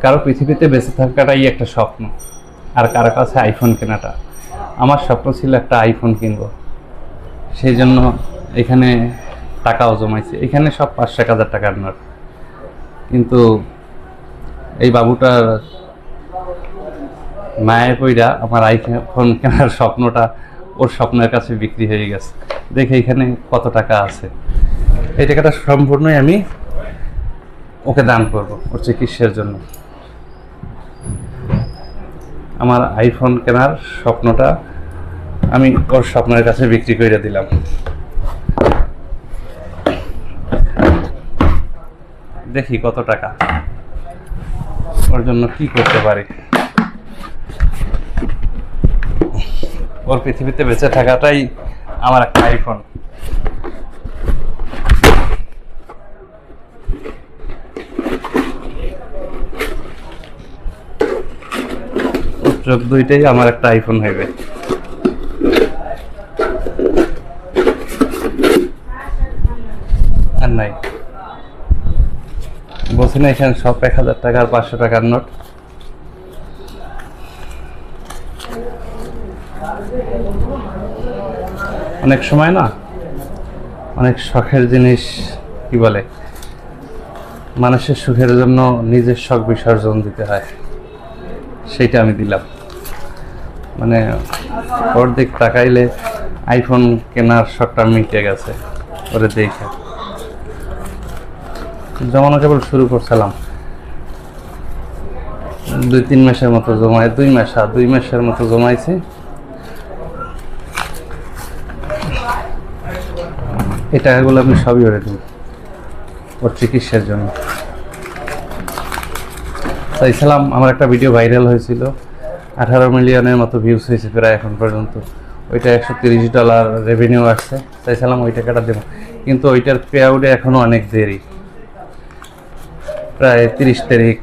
কারো পৃথিবীতে বেঁচে থাকাটাই একটা স্বপ্ন, আর কারো কাছে আইফোন কেনাটা। আমার স্বপ্ন ছিল একটা আইফোন কিনবো, সেই জন্য এখানে টাকাও জমাইছে। এখানে সব 5-1,000 টাকার নোট, কিন্তু এই বাবুটার মায়ের পইরা আমার আইফোন কেনার স্বপ্নটা ওর স্বপ্নের কাছে বিক্রি হয়ে গেছে। দেখে এখানে কত টাকা আছে। এই টাকাটা সম্পূর্ণই আমি ওকে দান করব ওর চিকিৎসার জন্য। আমার আইফোন কেনার স্বপ্নটা আমি ওর স্বপ্নের কাছে বিক্রি করে দিলাম। দেখি কত টাকা, ওর জন্য কি করতে পারি। ওর পৃথিবীতে বেঁচে থাকাটাই আমার একটা আইফোন। চোখ দুইটাই আমার একটা আইফোন হইবে। আর নাই, বলছি না এখানে সব 1,000 টাকার 500 টাকার নোট। অনেক সময় না অনেক শখের জিনিস কি বলে, মানুষের সুখের জন্য নিজের শখ বিসর্জন দিতে হয়, সেইটা আমি দিলাম। মানে ওর দিক তাকাইলে আইফোন কেনার শখটা মিটে গেছে ওরে দেখে। জমানো কেবল শুরু করছিলাম, 2-3 মাসের মতো জমায়, 2 মাসের মতো জমাইছি। এই টাকাগুলো আমি সবই ওরে দিই ওর চিকিৎসার জন্য। চাইছিলাম, আমার একটা ভিডিও ভাইরাল হয়েছিল, 18 মিলিয়নের মতো ভিউজ হয়েছে প্রায় এখন পর্যন্ত। ওইটা $130 রেভিনিউ আসছে। চাইছিলাম ওই টাকাটা দেবো, কিন্তু ওইটার পে আউটে এখনও অনেক দেরি, প্রায় 30 তারিখ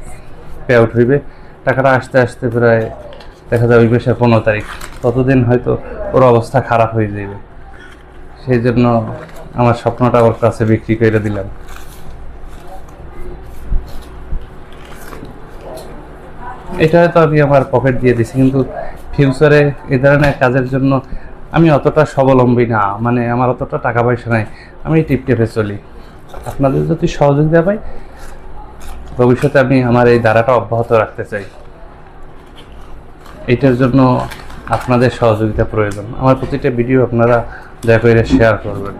পে আউট হইবে। টাকাটা আসতে আসতে প্রায় দেখা যায় ওই মাসের 15 তারিখ। ততদিন হয়তো ওর অবস্থা খারাপ হয়ে যাবে। সেই জন্য আমার স্বপ্নটা ওর কাছে বিক্রি করে দিলাম। এটা হয়তো আমি আমার পকেট দিয়ে দিছি, কিন্তু ফিউচারে এই ধরনের কাজের জন্য আমি অতটা স্বাবলম্বী না, মানে আমার অতটা টাকা পয়সা নাই, আমি টিপটেপে চলি। আপনাদের যদি সহযোগিতা পাই, ভবিষ্যতে আমি আমার এই ধারাটা অব্যাহত রাখতে চাই। এইটার জন্য আপনাদের সহযোগিতা প্রয়োজন। আমার প্রতিটা ভিডিও আপনারা দয়া করে শেয়ার করবেন।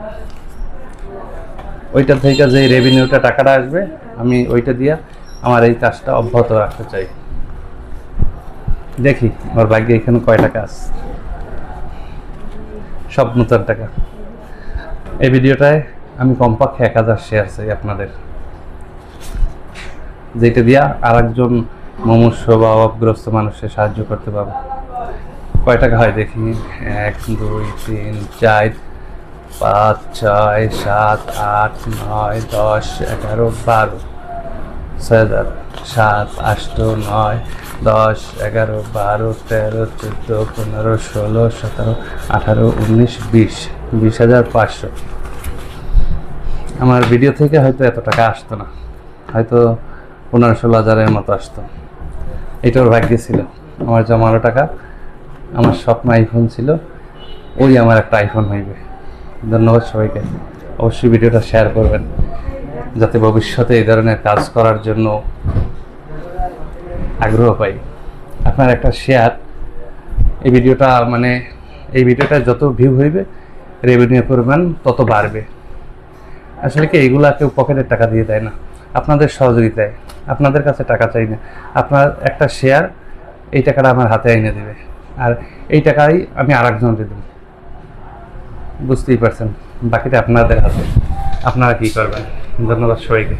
ওইটা থেকে যে রেভিনিউটা টাকাটা আসবে, আমি ওইটা দিয়ে আমার এই কাজটা অব্যাহত রাখতে চাই। দেখি আমার ভাগ্যে এখানে কয় টাকা আছে, সব নতুন টাকা। এই ভিডিওটায় আমি কমপক্ষে 1000 শেয়ার চাই আপনাদের, যেটা দিয়া আরেকজন মুমূর্ষ বা অভাবগ্রস্ত মানুষের সাহায্য করতে পারবো। কয় টাকা হয় দেখি, 1, 2, 3, 4, 5, 6, 7, 8, 9, 10, 11, 12, 6,000, 7, 8, 9, 10, 11, 12, 13, 14, 15, 16, 17, 18, 19, 20, 20,500। আমার ভিডিও থেকে হয়তো এত টাকা আসতো না, হয়তো 15-16,000-এর মতো আসতো। এটা ওর ভাগ্যে ছিল। আমার জমানো টাকা, আমার স্বপ্ন আইফোন ছিল, ওই আমার একটা আইফোন হইবে। ধন্যবাদ সবাইকে। অবশ্যই ভিডিওটা শেয়ার করবেন, যাতে ভবিষ্যতে এই ধরনের কাজ করার জন্য আগ্রহ পাই। আপনার একটা শেয়ার এই ভিডিওটা যত ভিউ হইবে, রেভিনিউ করবেন তত বাড়বে। আসলে কি, এইগুলা কেউ পকেটের টাকা দিয়ে দেয় না, আপনাদের সহযোগিতায়। আপনাদের কাছে টাকা চাই না, আপনার একটা শেয়ার এই টাকাটা আমার হাতে এনে দেবে, আর এই টাকাই আমি আরেকজনকে দেব। বুঝতেই পারছেন, বাকিটা আপনাদের হাতে, আপনারা কি করবেন। ধন্যবাদ সবাইকে।